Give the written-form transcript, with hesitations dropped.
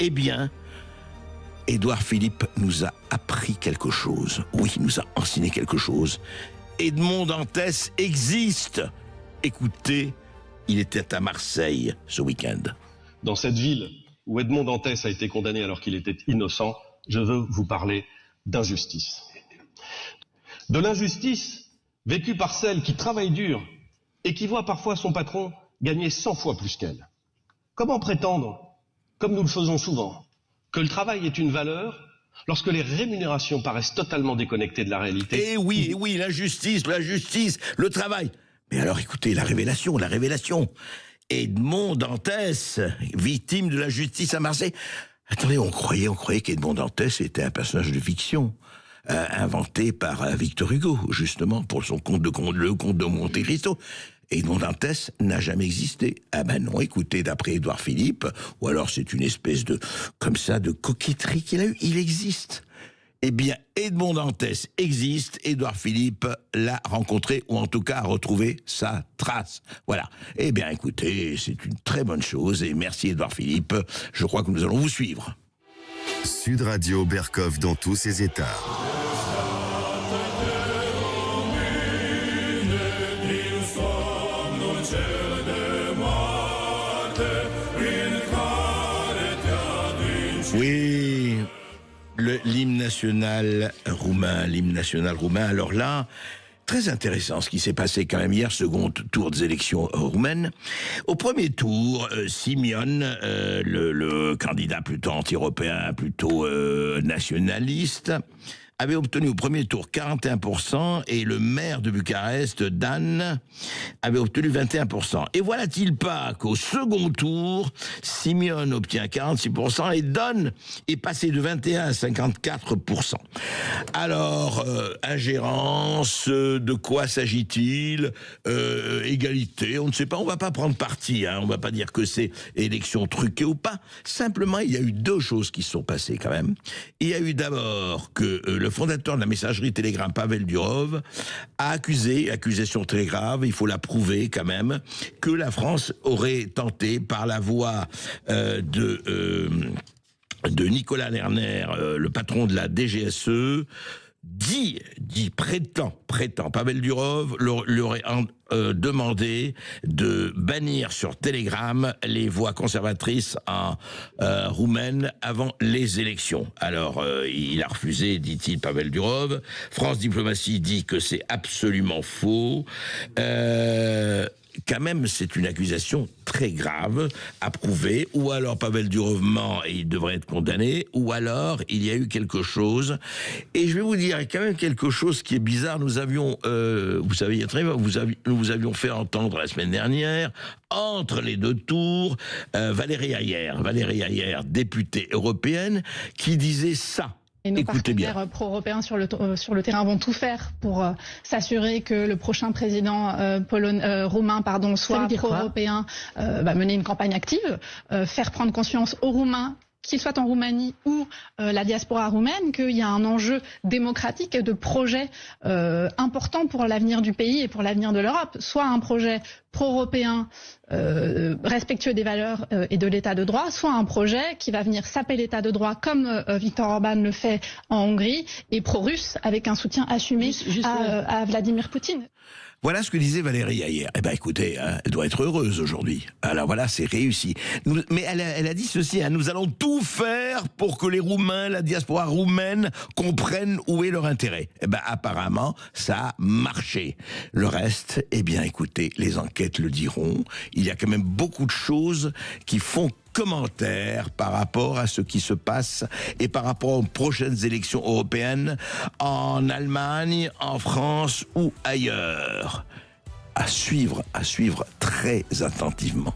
Eh bien, Édouard Philippe nous a appris quelque chose. Oui, il nous a enseigné quelque chose. Edmond Dantès existe. Écoutez, il était à Marseille ce week-end. Dans cette ville où Edmond Dantès a été condamné alors qu'il était innocent, je veux vous parler d'injustice. De l'injustice vécue par celle qui travaille dur et qui voit parfois son patron gagner 100 fois plus qu'elle. Comment prétendre, comme nous le faisons souvent, que le travail est une valeur lorsque les rémunérations paraissent totalement déconnectées de la réalité? Eh oui, l'injustice, le travail. Mais alors écoutez, la révélation. Edmond Dantès, victime de la justice à Marseille. Attendez, on croyait qu'Edmond Dantès était un personnage de fiction, inventé par Victor Hugo, justement, pour le conte de Monte Cristo. Edmond Dantès n'a jamais existé. Ah ben non, écoutez, d'après Édouard Philippe, ou alors c'est une espèce de coquetterie qu'il a eue, il existe. Eh bien, Edmond Dantès existe, Édouard Philippe l'a rencontré, ou en tout cas a retrouvé sa trace. Voilà. Eh bien, écoutez, c'est une très bonne chose, et merci Édouard Philippe, je crois que nous allons vous suivre. Sud Radio Bercoff dans tous ses états. Oui, l'hymne national roumain. Alors là, très intéressant ce qui s'est passé quand même hier, second tour des élections roumaines. Au premier tour, Simeon, le candidat plutôt anti-européen, plutôt nationaliste, avait obtenu au premier tour 41% et le maire de Bucarest, Dan, avait obtenu 21%. Et voilà-t-il pas qu'au second tour, Simeon obtient 46% et Dan est passé de 21 à 54%. Alors, ingérence, de quoi s'agit-il? Égalité, on ne sait pas, on va pas prendre parti, on va pas dire que c'est élection truquée ou pas. Simplement, il y a eu deux choses qui se sont passées quand même. Il y a eu d'abord que le fondateur de la messagerie Telegram, Pavel Durov, a accusation très grave, il faut la prouver quand même, que la France aurait tenté par la voie de Nicolas Lerner, le patron de la DGSE, prétend, Pavel Durov lui aurait demandé de bannir sur Telegram les voix conservatrices roumaines avant les élections. Alors, il a refusé, dit-il, Pavel Durov. France Diplomatie dit que c'est absolument faux. Quand même, c'est une accusation très grave à prouver, ou alors Pavel Durov ment et il devrait être condamné, ou alors il y a eu quelque chose. Et je vais vous dire, il y a quand même quelque chose qui est bizarre. Nous avions, vous savez très bien, nous vous avions fait entendre la semaine dernière, entre les deux tours, Valérie Hayer, députée européenne, qui disait ça. Et nos Écoutez partenaires bien. pro-européens sur le terrain vont tout faire pour s'assurer que le prochain président roumain soit pro-européen, mener une campagne active, faire prendre conscience aux Roumains, qu'ils soient en Roumanie ou la diaspora roumaine, qu'il y a un enjeu démocratique et de projet important pour l'avenir du pays et pour l'avenir de l'Europe. Soit un projet pro-européen respectueux des valeurs et de l'état de droit, soit un projet qui va venir saper l'état de droit comme Viktor Orban le fait en Hongrie, et pro-russe avec un soutien assumé à Vladimir Poutine. Voilà ce que disait Valérie Hayer. Eh ben écoutez, elle doit être heureuse aujourd'hui. Alors voilà, c'est réussi. Mais elle a dit ceci, nous allons tout faire pour que les Roumains, la diaspora roumaine, comprennent où est leur intérêt. Eh ben apparemment, ça a marché. Le reste, eh bien écoutez, les enquêtes le diront. Il y a quand même beaucoup de choses qui font commentaires par rapport à ce qui se passe et par rapport aux prochaines élections européennes en Allemagne, en France ou ailleurs. À suivre très attentivement.